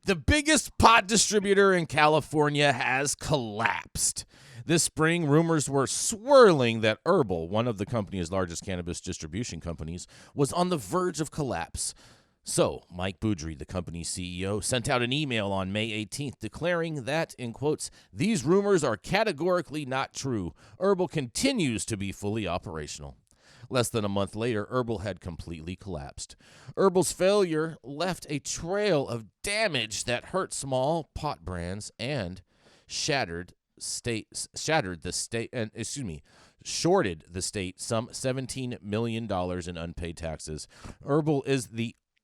The biggest pot distributor in California has collapsed. This spring, rumors were swirling that Herbl, one of the company's largest cannabis distribution companies, was on the verge of collapse. So, Mike Boudry, the company's CEO, sent out an email on May 18th declaring that, in quotes, these rumors are categorically not true. Herbl continues to be fully operational. Less than a month later, Herbl had completely collapsed. Herbl's failure left a trail of damage that hurt small pot brands and shorted the state some $17 million in unpaid taxes. Herbl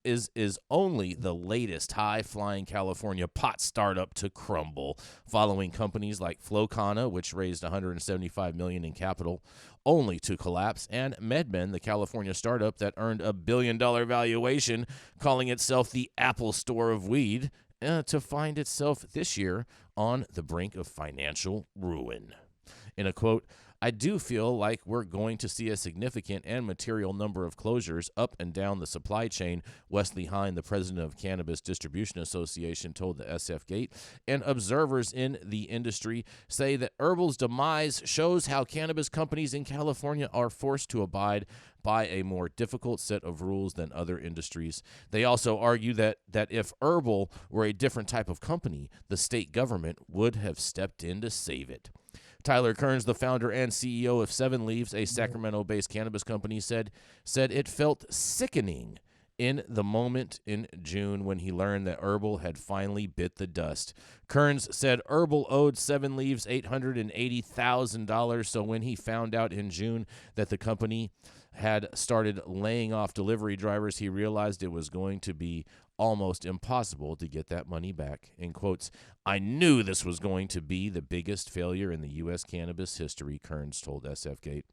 is only the latest high-flying California pot startup to crumble, following companies like Flowcana, which raised $175 million in capital, only to collapse, and MedMen, the California startup that earned a $1 billion valuation, calling itself the Apple Store of weed, to find itself this year on the brink of financial ruin. In a quote, I do feel like we're going to see a significant and material number of closures up and down the supply chain, Wesley Hine, the president of Cannabis Distribution Association, told the SF Gate, and observers in the industry say that Herbl's demise shows how cannabis companies in California are forced to abide by a more difficult set of rules than other industries. They also argue that if Herbl were a different type of company, the state government would have stepped in to save it. Tyler Kearns, the founder and CEO of Seven Leaves, a Sacramento-based cannabis company, said it felt sickening in the moment in June when he learned that Herbl had finally bit the dust. Kearns said Herbl owed Seven Leaves $880,000, so when he found out in June that the company had started laying off delivery drivers, he realized it was going to be almost impossible to get that money back. In quotes, I knew this was going to be the biggest failure in the U.S. cannabis history, Kearns told SF Gate.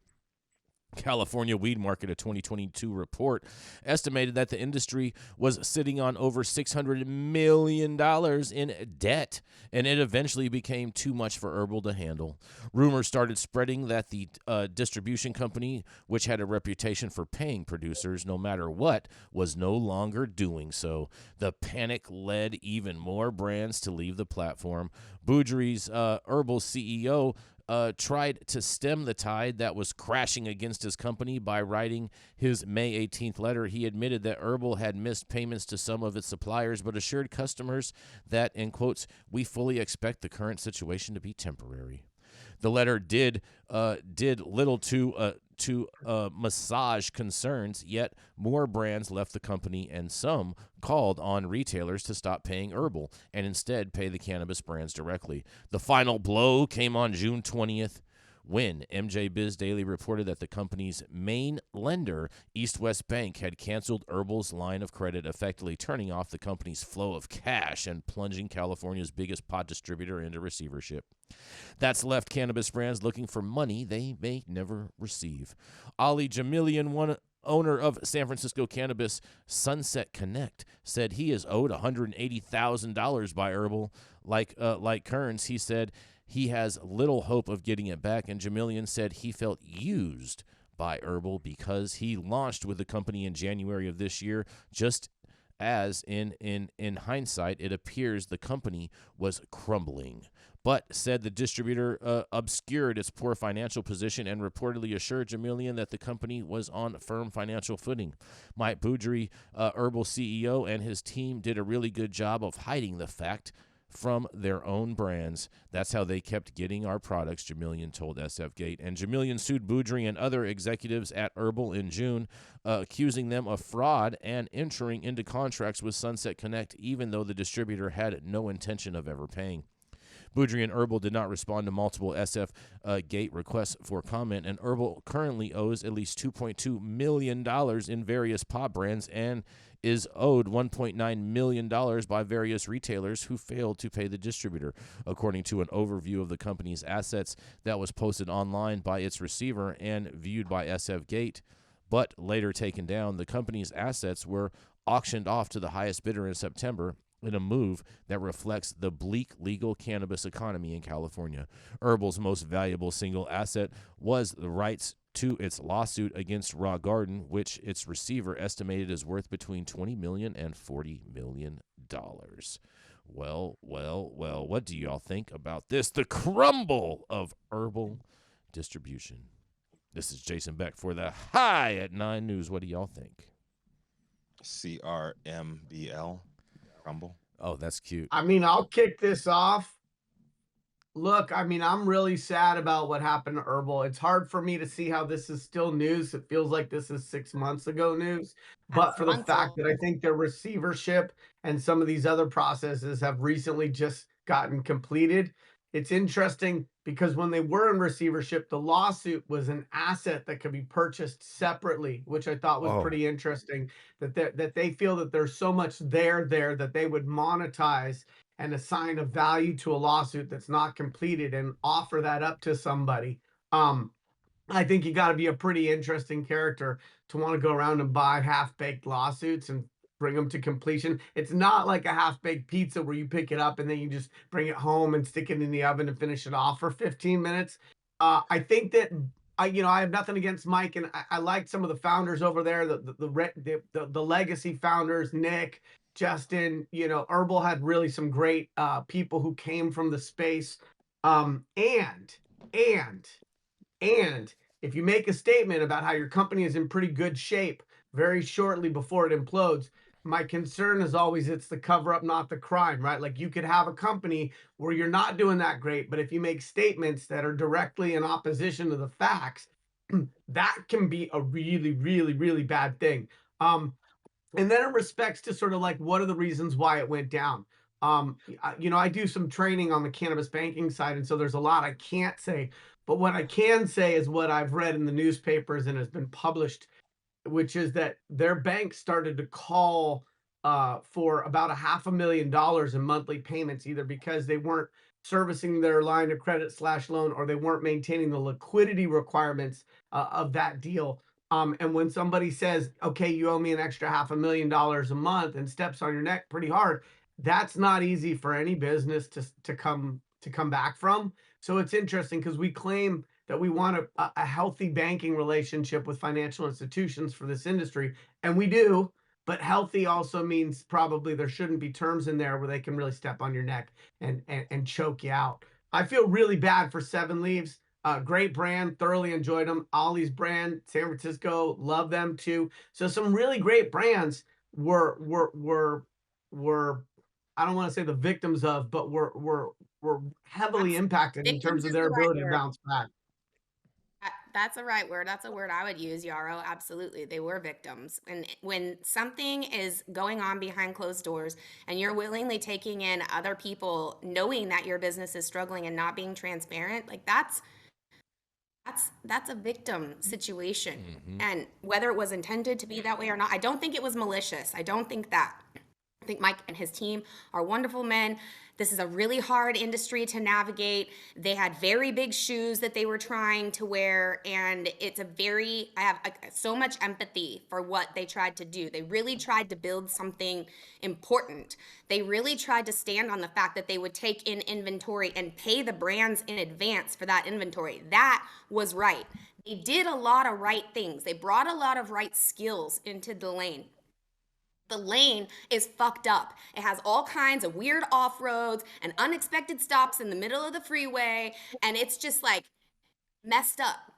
California Weed Market, a 2022 report, estimated that the industry was sitting on over $600 million in debt, and it eventually became too much for Herbl to handle. Rumors started spreading that the distribution company, which had a reputation for paying producers no matter what, was no longer doing so. The panic led even more brands to leave the platform. Boudry's Herbl CEO tried to stem the tide that was crashing against his company by writing his May 18th letter. He admitted that Herbl had missed payments to some of its suppliers, but assured customers that, in quotes, we fully expect the current situation to be temporary. The letter did little to massage concerns, yet more brands left the company, and some called on retailers to stop paying Herbl and instead pay the cannabis brands directly. The final blow came on June 20th when MJ Biz Daily reported that the company's main lender, East West Bank, had canceled Herbl's line of credit, effectively turning off the company's flow of cash and plunging California's biggest pot distributor into receivership. That's left cannabis brands looking for money they may never receive. Ali Jamilian, one owner of San Francisco cannabis Sunset Connect, said he is owed $180,000 by Herbl. Like Kearns, he said he has little hope of getting it back, and Jamilian said he felt used by Herbl because he launched with the company in January of this year, just as in hindsight it appears the company was crumbling. But said the distributor obscured its poor financial position and reportedly assured Jamilian that the company was on firm financial footing. Mike Boudry, Herbl CEO, and his team did a really good job of hiding the fact from their own brands. That's how they kept getting our products, Jamilian told SF Gate. And Jamilian sued Boudry and other executives at Herbl in June, accusing them of fraud and entering into contracts with Sunset Connect, even though the distributor had no intention of ever paying. Boudry and Herbl did not respond to multiple SF Gate requests for comment, and Herbl currently owes at least $2.2 million in various pot brands and is owed $1.9 million by various retailers who failed to pay the distributor, according to an overview of the company's assets that was posted online by its receiver and viewed by SF Gate, but later taken down. The company's assets were auctioned off to the highest bidder in September, in a move that reflects the bleak legal cannabis economy in California. Herbl's most valuable single asset was the rights to its lawsuit against Raw Garden, which its receiver estimated is worth between $20 million and $40 million. Well. What do y'all think about this? The crumble of Herbl Distribution. This is Jason Beck for the High at 9 News. What do y'all think? CRMBL, crumble. Oh, that's cute. I mean, I'll kick this off. Look, I mean, I'm really sad about what happened to Herbl. It's hard for me to see how this is still news. It feels like this is 6 months ago news. But That's for the months fact that I old. think their receivership and some of these other processes have recently just gotten completed, it's interesting because when they were in receivership, the lawsuit was an asset that could be purchased separately, which I thought was Oh, pretty interesting. That they feel that there's so much there that they would monetize and assign a value to a lawsuit that's not completed and offer that up to somebody. Um, I think you got to be a pretty interesting character to want to go around and buy half-baked lawsuits and bring them to completion. It's not like a half-baked pizza where you pick it up and then you just bring it home and stick it in the oven and finish it off for 15 minutes. I think that I have nothing against Mike, and I liked some of the founders over there, the legacy founders, Nick, Justin. Herbal had really some great people who came from the space. And and if you make a statement about how your company is in pretty good shape very shortly before it implodes, my concern is always it's the cover up, not the crime, right? Like you could have a company where you're not doing that great, but if you make statements that are directly in opposition to the facts, that can be a really, really, really bad thing. And then in respects to sort of like what are the reasons why it went down. I do some training on the cannabis banking side, and so there's a lot I can't say. But what I can say is what I've read in the newspapers and has been published, which is that their bank started to call for about $500,000 in monthly payments, either because they weren't servicing their line of credit slash loan or they weren't maintaining the liquidity requirements of that deal. And when somebody says, okay, you owe me an extra $500,000 a month and steps on your neck pretty hard, that's not easy for any business to come back from. So it's interesting because we claim that we want a healthy banking relationship with financial institutions for this industry, and we do. But healthy also means probably there shouldn't be terms in there where they can really step on your neck and choke you out. I feel really bad for Seven Leaves. Great brand, thoroughly enjoyed them. Ollie's brand, San Francisco, love them too. So some really great brands were I don't want to say the victims of, but were heavily That's impacted in terms victims of is their the right ability to word. bounce back. That's a right word. That's a word I would use, Yarrow. Absolutely. They were victims. And when something is going on behind closed doors and you're willingly taking in other people knowing that your business is struggling and not being transparent, like that's a victim situation. mm-hmm. And whether it was intended to be that way or not, I don't think it was malicious. I don't think that. I think Mike and his team are wonderful men. This is a really hard industry to navigate. They had very big shoes that they were trying to wear, and I have so much empathy for what they tried to do. They really tried to build something important. They really tried to stand on the fact that they would take in inventory and pay the brands in advance for that inventory. That was right. They did a lot of right things. They brought a lot of right skills into the lane. The lane is fucked up. It has all kinds of weird off roads and unexpected stops in the middle of the freeway, and it's just like messed up.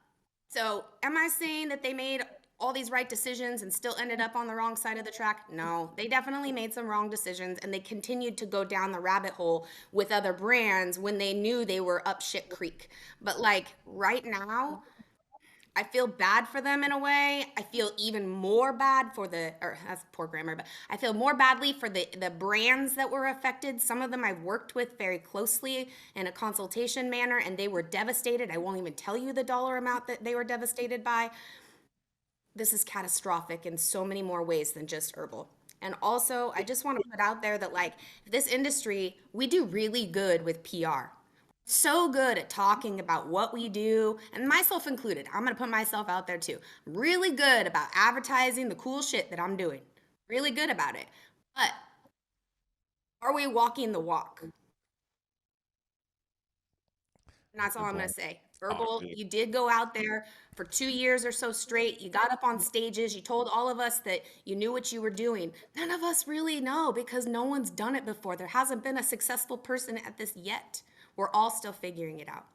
So, am I saying that they made all these right decisions and still ended up on the wrong side of the track? No, they definitely made some wrong decisions, and they continued to go down the rabbit hole with other brands when they knew they were up shit creek. But like right now, I feel bad for them in a way. I feel even more bad for or that's poor grammar, but I feel more badly for the brands that were affected. Some of them I worked with very closely in a consultation manner, and they were devastated. I won't even tell you the dollar amount that they were devastated by. This is catastrophic in so many more ways than just Herbl. And also, I just want to put out there that like this industry, we do really good with PR, so good at talking about what we do, and myself included. I'm going to put myself out there too. Really good about advertising the cool shit that I'm doing. Really good about it. But are we walking the walk? And that's all I'm going to say. Oh, Herbal, dude. you did go out there for 2 years or so straight. You got up on stages. You told all of us that you knew what you were doing. None of us really know because no one's done it before. There hasn't been a successful person at this yet. We're all still figuring it out.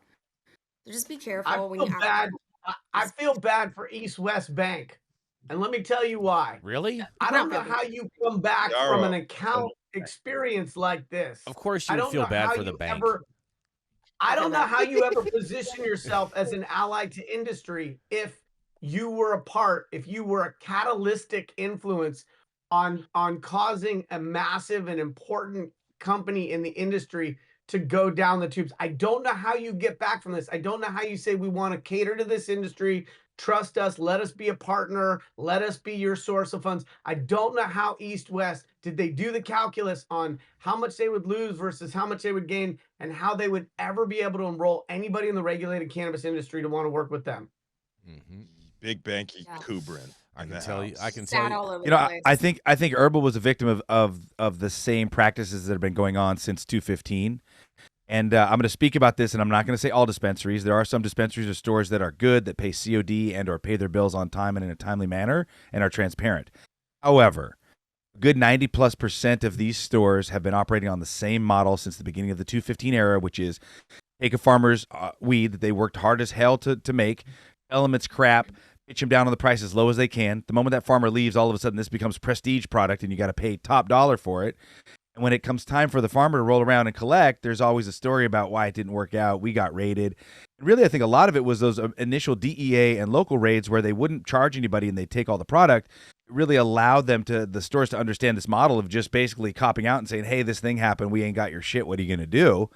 So just be I careful when feel you ask. bad. I feel bad for East West Bank, and let me tell you why. Really? I don't know how you come back They are from a- an account experience like this. Of course I you would don't feel know bad how for the you bank. ever. I feel don't know that. how you ever position yourself as an ally to industry if you were a part, if you were a catalytic influence on causing a massive and important company in the industry to go down the tubes. I don't know how you get back from this. I don't know how you say we want to cater to this industry. Trust us, let us be a partner, let us be your source of funds. I don't know how East West did they do the calculus on how much they would lose versus how much they would gain and how they would ever be able to enroll anybody in the regulated cannabis industry to want to work with them. Mm-hmm. Big Banky Yeah. Kubrin. I in can the tell you. I house. can tell Sad you. all over You the know, place. I think Herbl was a victim of the same practices that have been going on since 2015. And I'm going to speak about this, and I'm not going to say all dispensaries. There are some dispensaries or stores that are good, that pay COD and or pay their bills on time and in a timely manner and are transparent. However, a good 90+% of these stores have been operating on the same model since the beginning of the 2015 era, which is take a farmer's weed that they worked hard as hell to make, tell them it's crap, pitch them down on the price as low as they can. The moment that farmer leaves, all of a sudden this becomes prestige product, and you got to pay top dollar for it. And when it comes time for the farmer to roll around and collect, there's always a story about why it didn't work out. We got raided. And really, I think a lot of it was those initial DEA and local raids where they wouldn't charge anybody and they'd take all the product. It really allowed the stores to understand this model of just basically copping out and saying, hey, this thing happened. We ain't got your shit. What are you going to do?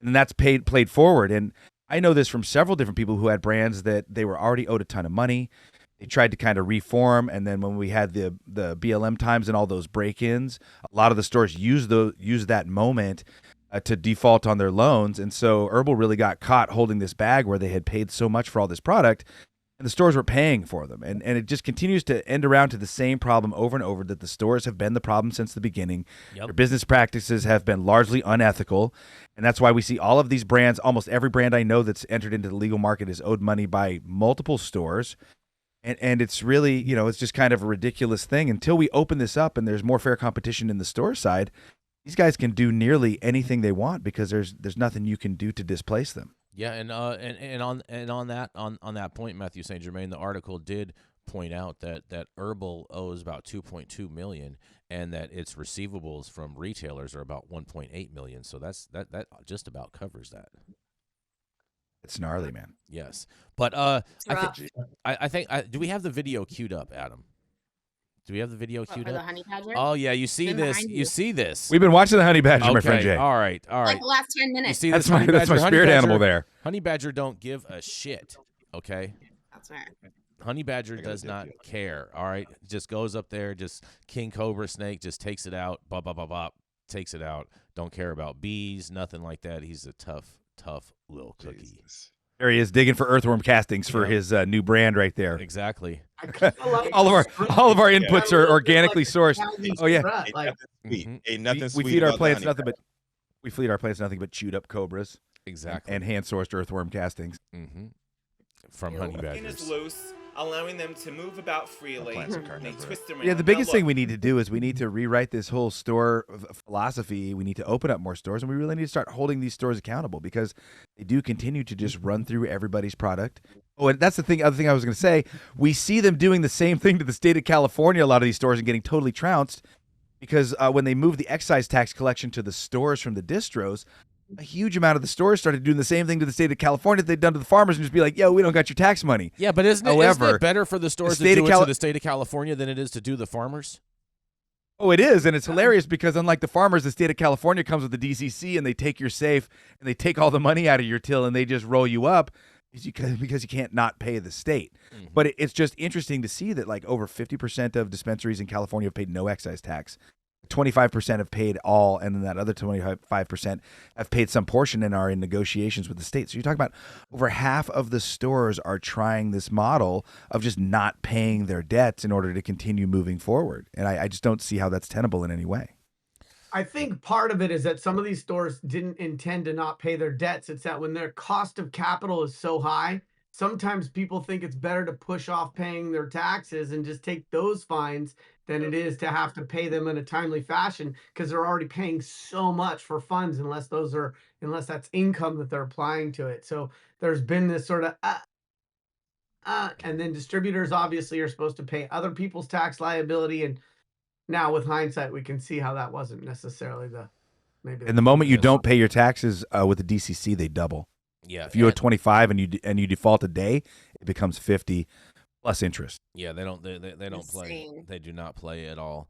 And that's played forward. And I know this from several different people who had brands that they were already owed a ton of money. They tried to kind of reform, and then when we had the BLM times and all those break-ins, a lot of the stores used that moment to default on their loans, and so Herbl really got caught holding this bag where they had paid so much for all this product, and the stores were paying for them, and it just continues to end around to the same problem over and over, that the stores have been the problem since the beginning. Yep. Their business practices have been largely unethical, and that's why we see all of these brands, almost every brand I know that's entered into the legal market is owed money by multiple stores. And it's really, it's just kind of a ridiculous thing. Until we open this up and there's more fair competition in the store side, these guys can do nearly anything they want because there's nothing you can do to displace them. Yeah, and on that point, Matthew St. Germain, the article did point out that Herbl owes about $2.2 million, and that its receivables from retailers are about $1.8 million. So that just about covers that. It's gnarly, man. Yes, but I think do we have the video queued up, Adam? Do we have the video What, queued for the up? honey badger? Oh yeah, you see Been this? behind You you. see this? We've been watching the honey badger, my friend Okay, Jay. all right. Like the last 10 You minutes. see That's this my honey that's my badger? Honey spirit badger- animal there. Honey badger don't give a shit. Okay. That's right. Honey badger I gotta does dip not you. care. All right, just goes up there, just king cobra snake, just takes it out. Bop bop bop bop, takes it out. Don't care about bees, nothing like that. He's a tough little cookie. Jesus. There he is digging for earthworm castings for Yep. his new brand right there. Exactly. I kinda like All of our this. inputs are organically Like a sourced. Chinese Oh, yeah. threat, Ain't like nothing sweet. Mhm. Ain't nothing We sweet feed our about the plants honey nothing but chewed up cobras Exactly. and hand sourced earthworm castings. Mm-hmm. From Ew. honey Skin is badgers. loose, allowing them to move about freely. plants are They carnivorous. twist around. Yeah, the Now biggest thing look, we need to do is we need to rewrite this whole store philosophy. We need to open up more stores, and we really need to start holding these stores accountable because they do continue to just run through everybody's product. Oh, and that's the thing. Other thing I was going to say, we see them doing the same thing to the state of California. A lot of these stores and getting totally trounced because when they moved the excise tax collection to the stores from the distros, a huge amount of the stores started doing the same thing to the state of California that they'd done to the farmers and just be like, yo, we don't got your tax money. Yeah, but isn't However, it better for the stores to state do of it to Cali- the state of California than it is to do the farmers? Oh, it is, and it's hilarious because unlike the farmers, the state of California comes with the DCC and they take your safe and they take all the money out of your till and they just roll you up because you can't not pay the state. Mm-hmm. But it's just interesting to see that like over 50% of dispensaries in California have paid no excise tax. 25% have paid all, and then that other 25% have paid some portion and are in negotiations with the state. So you're talking about over half of the stores are trying this model of just not paying their debts in order to continue moving forward. And I just don't see how that's tenable in any way. I think part of it is that some of these stores didn't intend to not pay their debts. It's that when their cost of capital is so high, sometimes people think it's better to push off paying their taxes and just take those fines than it is to have to pay them in a timely fashion because they're already paying so much for funds unless that's income that they're applying to it. So there's been this sort of and then distributors obviously are supposed to pay other people's tax liability. And now with hindsight, we can see how that wasn't necessarily maybe. And the moment you Yes. don't pay your taxes with the DCC, they double. Yeah. If you owe and- 25 and you default a day, it becomes 50 plus interest. Yeah, they don't play. Insane. They do not play at all.